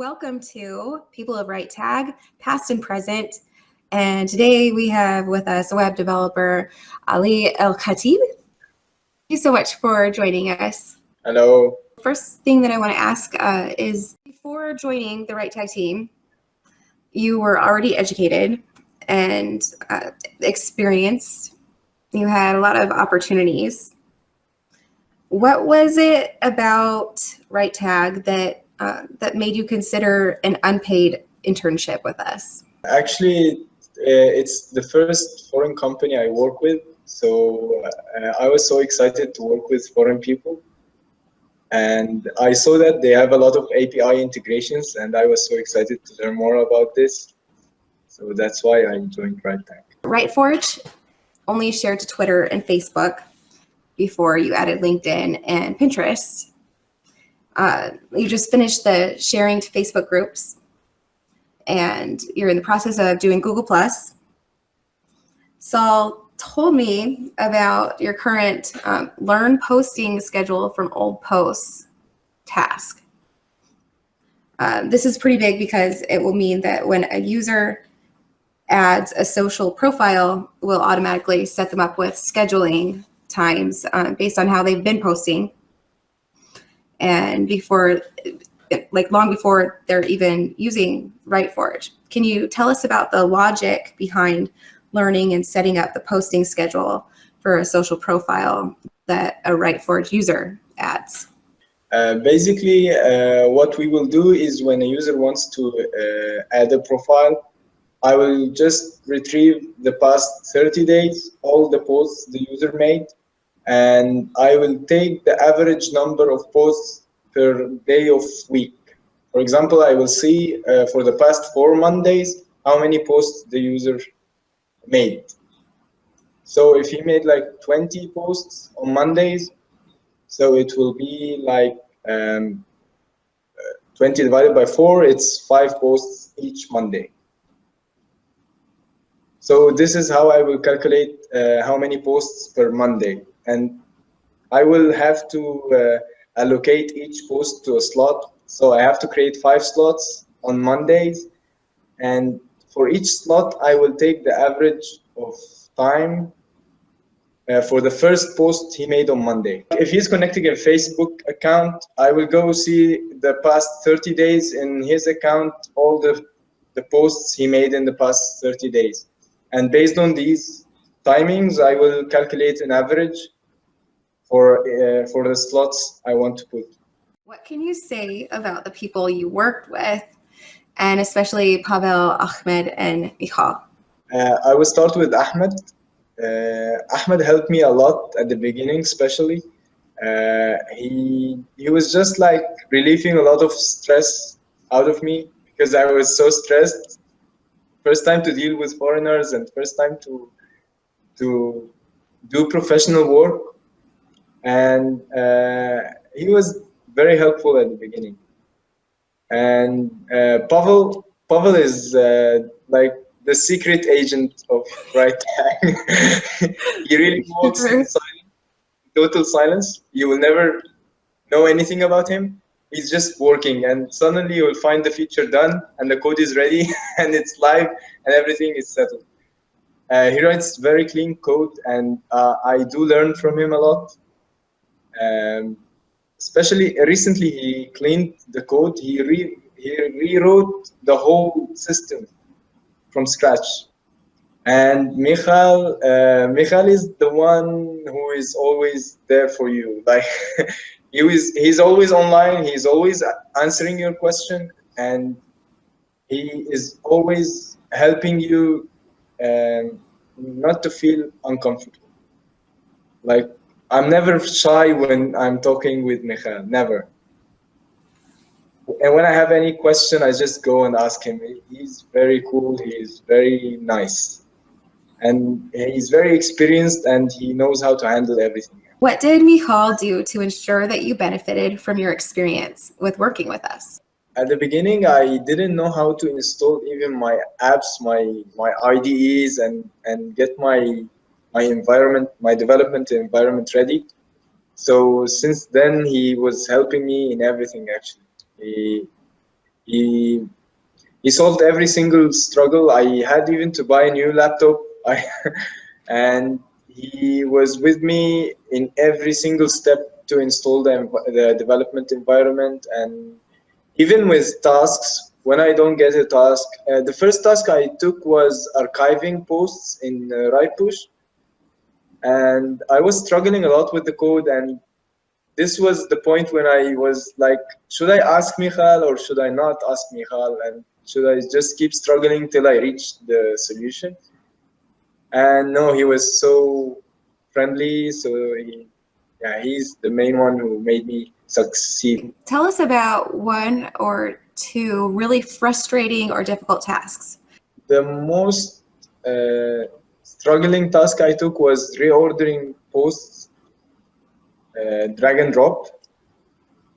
welcome to People of RiteTag, past and present. And today we have with us a web developer, ElKhateeb. Thank you so much for joining us. Hello. First thing that I want to ask is, before joining the RiteTag team, you were already educated and experienced. You had a lot of opportunities. What was it about RiteTag that made you consider an unpaid internship with us? Actually, it's the first foreign company I work with, so I was so excited to work with foreign people. And I saw that they have a lot of API integrations, and I was so excited to learn more about this. So that's why I joined RiteTag. RiteForge only shared to Twitter and Facebook before you added LinkedIn and Pinterest. You just finished the sharing to Facebook groups, and you're in the process of doing Google+. Saul told me about your current learn posting schedule from old posts task. This is pretty big because it will mean that when a user adds a social profile, we'll automatically set them up with scheduling times based on how they've been posting. And long before they're even using RiteForge. Can you tell us about the logic behind learning and setting up the posting schedule for a social profile that a RiteForge user adds? Basically, what we will do is when a user wants to add a profile, I will just retrieve the past 30 days, all the posts the user made, and I will take the average number of posts per day of week. For example, I will see for the past 4 Mondays how many posts the user made. So if he made like 20 posts on Mondays, so it will be like 20 divided by 4, it's 5 posts each Monday. So this is how I will calculate how many posts per Monday. And I will have to allocate each post to a slot. So I have to create 5 slots on Mondays. And for each slot, I will take the average of time for the first post he made on Monday. If he's connecting a Facebook account, I will go see the past 30 days in his account, all the posts he made in the past 30 days. And based on these timings, I will calculate an average for the slots I want to put. What can you say about the people you worked with, and especially Pavel, Ahmed, and Michal? I will start with Ahmed. Ahmed helped me a lot at the beginning, especially. He was just like relieving a lot of stress out of me because I was so stressed. First time to deal with foreigners and first time to do professional work, and he was very helpful at the beginning. And Pavel is like the secret agent of RiteTag. He really works in silence, total silence. You will never know anything about him. He's just working, and suddenly you will find the feature done, and the code is ready, and it's live, and everything is settled. He writes very clean code, and I do learn from him a lot. Especially recently, he cleaned the code. He rewrote the whole system from scratch. And Michal is the one who is always there for you. Like he's always online. He's always answering your question, and he is always helping you not to feel uncomfortable. Like I'm never shy when I'm talking with Michal, never. And when I have any question, I just go and ask him. He's very cool. He's very nice. And he's very experienced, and he knows how to handle everything. What did Michal do to ensure that you benefited from your experience with working with us? At the beginning, I didn't know how to install even my apps, my IDEs, and get my development environment ready. So since then, he was helping me in everything. Actually, He he solved every single struggle. I had even to buy a new laptop. And he was with me in every single step to install the development environment. And even with tasks, when I don't get a task, the first task I took was archiving posts in RitePush. And I was struggling a lot with the code. And this was the point when I was like, should I ask Michal or should I not ask Michal? And should I just keep struggling till I reach the solution? And no, he was so friendly. So he's the main one who made me succeed. Tell us about one or two really frustrating or difficult tasks. The most struggling task I took was reordering posts, drag and drop.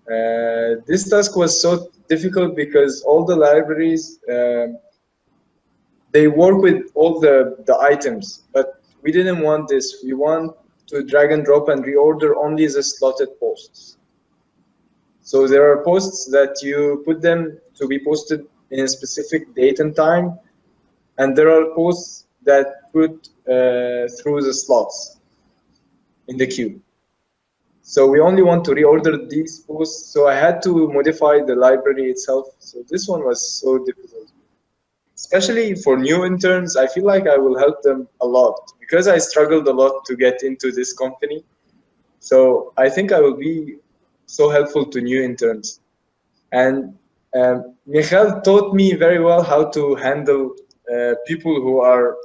This task was so difficult because all the libraries, they work with all the items, but we didn't want this. We want to drag and drop and reorder only the slotted posts. So there are posts that you put them to be posted in a specific date and time, and there are posts that put through the slots in the queue. So we only want to reorder these posts. So I had to modify the library itself. So this one was so difficult. Especially for new interns, I feel like I will help them a lot because I struggled a lot to get into this company. So I think I will be so helpful to new interns. And Michal taught me very well how to handle people who are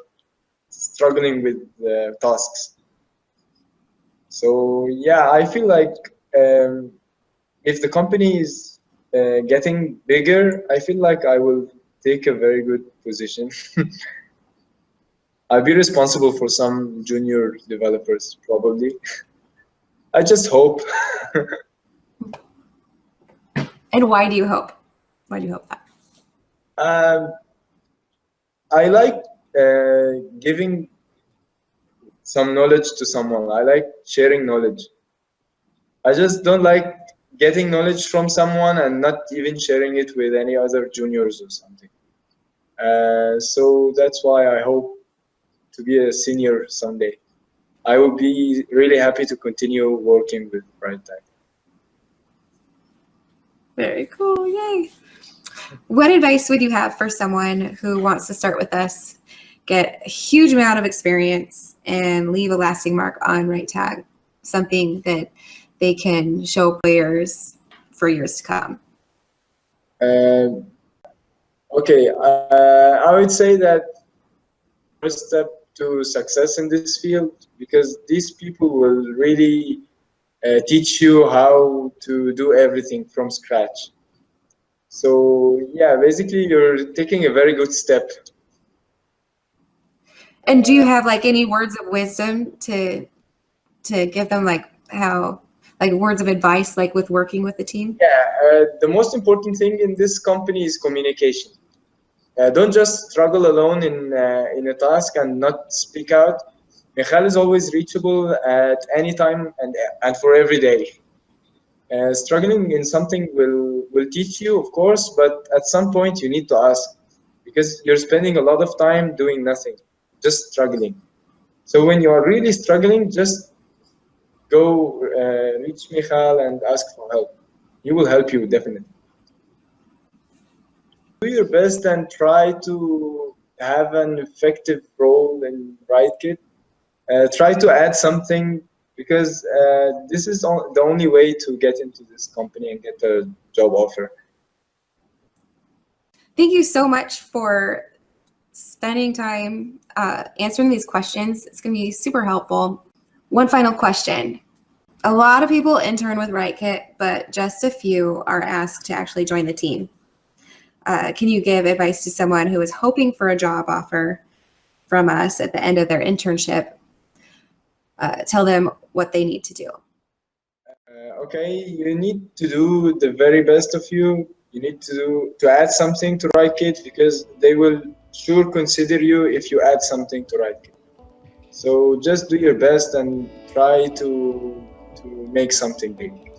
struggling with tasks. So yeah, I feel like if the company is getting bigger, I feel like I will take a very good position. I'll be responsible for some junior developers, probably. I just hope. And why do you hope? Why do you hope that? I like giving some knowledge to someone. I like sharing knowledge. I just don't like getting knowledge from someone and not even sharing it with any other juniors or something. So that's why I hope to be a senior someday. I would be really happy to continue working with RiteTag. Very cool, yay. What advice would you have for someone who wants to start with us, get a huge amount of experience, and leave a lasting mark on RiteTag, something that they can show players for years to come? Okay, I would say that first step to success in this field, because these people will really teach you how to do everything from scratch. So yeah, basically you're taking a very good step. And do you have like any words of wisdom to give them, like words of advice, like with working with the team? Yeah, the most important thing in this company is communication. Don't just struggle alone in a task and not speak out. Michal is always reachable at any time and for every day. Struggling in something will teach you, of course, but at some point you need to ask, because you're spending a lot of time doing nothing, just struggling. So when you are really struggling, just go reach Michal and ask for help. He will help you, definitely. Do your best and try to have an effective role in RiteKit. Try to add something, because this is the only way to get into this company and get a job offer. Thank you so much for spending time answering these questions. It's going to be super helpful. One final question. A lot of people intern with RiteKit, but just a few are asked to actually join the team. Can you give advice to someone who is hoping for a job offer from us at the end of their internship? Tell them what they need to do. Okay, you need to do the very best of you. You need to add something to RiteKit, because they will sure consider you if you add something to RiteKit. So just do your best and try to make something big.